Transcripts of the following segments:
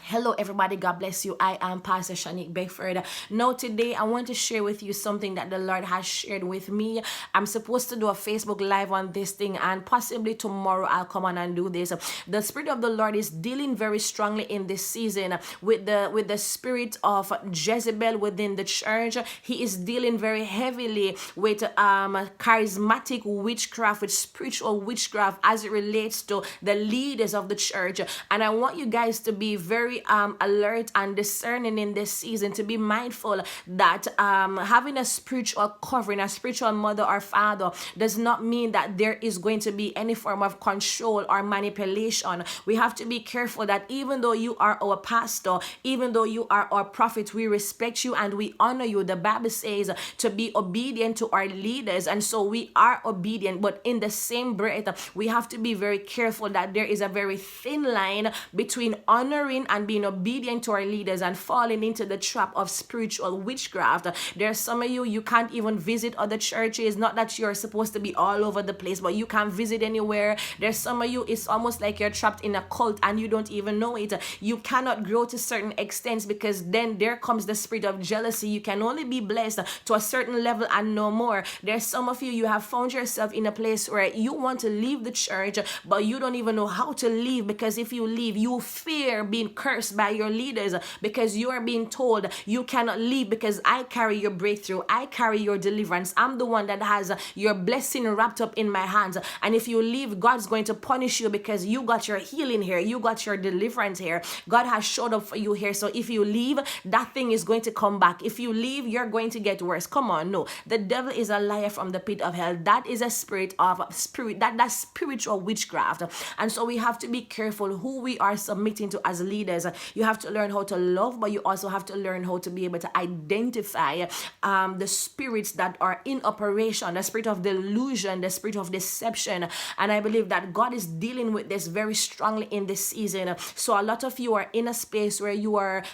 Hello everybody, God bless you. I am Pastor Shanique Beckford. Now today I want to share with you something that the Lord has shared with me. I'm supposed to do a Facebook live on this thing, and possibly tomorrow I'll come on and do this. The Spirit of the Lord is dealing very strongly in this season with the spirit of Jezebel within the church. He is dealing very heavily with charismatic witchcraft, with spiritual witchcraft as it relates to the leaders of the church. And I want you guys to be very alert and discerning in this season, to be mindful that having a spiritual covering, a spiritual mother or father, does not mean that there is going to be any form of control or manipulation. We have to be careful that even though you are our pastor, even though you are our prophet, we respect you and we honor you. The Bible says to be obedient to our leaders, and so we are obedient, but in the same breath we have to be very careful that there is a very thin line between honoring and being obedient to our leaders and falling into the trap of spiritual witchcraft. There's some of you can't even visit other churches. Not that you're supposed to be all over the place, but you can't visit anywhere. There's some of you, it's almost like you're trapped in a cult and you don't even know it. You cannot grow to certain extents because then there comes the spirit of jealousy. You can only be blessed to a certain level and no more. There's some of you, you have found yourself in a place where you want to leave the church, but you don't even know how to leave, because if you leave, you fear being cursed by your leaders, because you are being told you cannot leave because I carry your breakthrough, I carry your deliverance, I'm the one that has your blessing wrapped up in my hands, and if you leave, God's going to punish you because you got your healing here, you got your deliverance here, God has showed up for you here. So if you leave, that thing is going to come back. If you leave, you're going to get worse. Come on, no, the devil is a liar from the pit of hell. That is a spirit that's spiritual witchcraft. And so we have to be careful who we are submitting to as leaders. You have to learn how to love, but you also have to learn how to be able to identify the spirits that are in operation, the spirit of delusion, the spirit of deception. And I believe that God is dealing with this very strongly in this season. So a lot of you are in a space where you are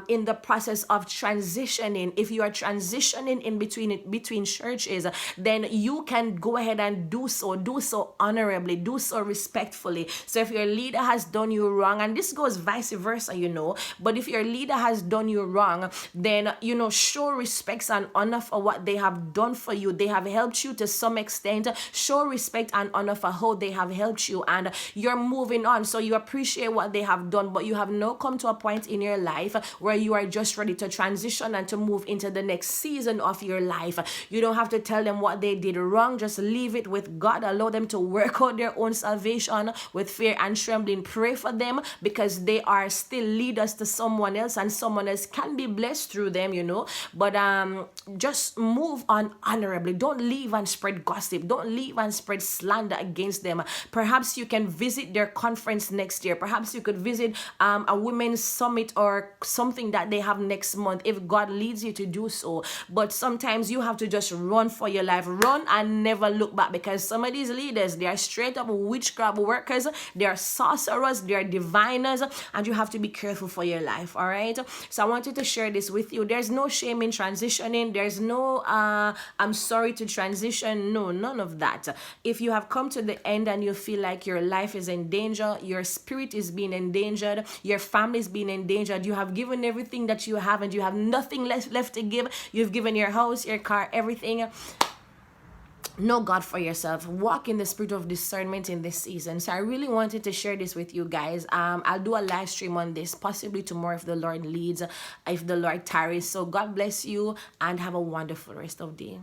in the process of transitioning. If you are transitioning in between churches, then you can go ahead and do so honorably, do so respectfully. So if your leader has done you wrong, and this goes vice versa, but if your leader has done you wrong, then show respects and honor for what they have done for you. They have helped you to some extent. Show respect and honor for how they have helped you, and you're moving on. So you appreciate what they have done, but you have now come to a point in your life where you are just ready to transition and to move into the next season of your life. You don't have to tell them what they did wrong. Just leave it with God. Allow them to work out their own salvation with fear and trembling. Pray for them because they are still leaders to someone else, and someone else can be blessed through them, but just move on honorably. Don't leave and spread gossip. Don't leave and spread slander against them. Perhaps you can visit their conference next year. Perhaps you could visit a women's summit or something that they have next month if God leads you to do so. But sometimes you have to just run for your life. Run and never look back, because some of these leaders, they are straight up witchcraft workers. They are sorcerers. They are diviners, and you have to be careful for your life. All right. So I wanted to share this with you. There's no shame in transitioning. There's no I'm sorry to transition. No, none of that. If you have come to the end and you feel like your life is in danger, your spirit is being endangered, your family is being endangered, you have given everything that you have and you have nothing left to give. You've given your house, your car, everything. Know God for yourself. Walk in the spirit of discernment in this season. So I really wanted to share this with you guys. I'll do a live stream on this possibly tomorrow if the Lord leads, if the Lord tarries. So God bless you and have a wonderful rest of the day.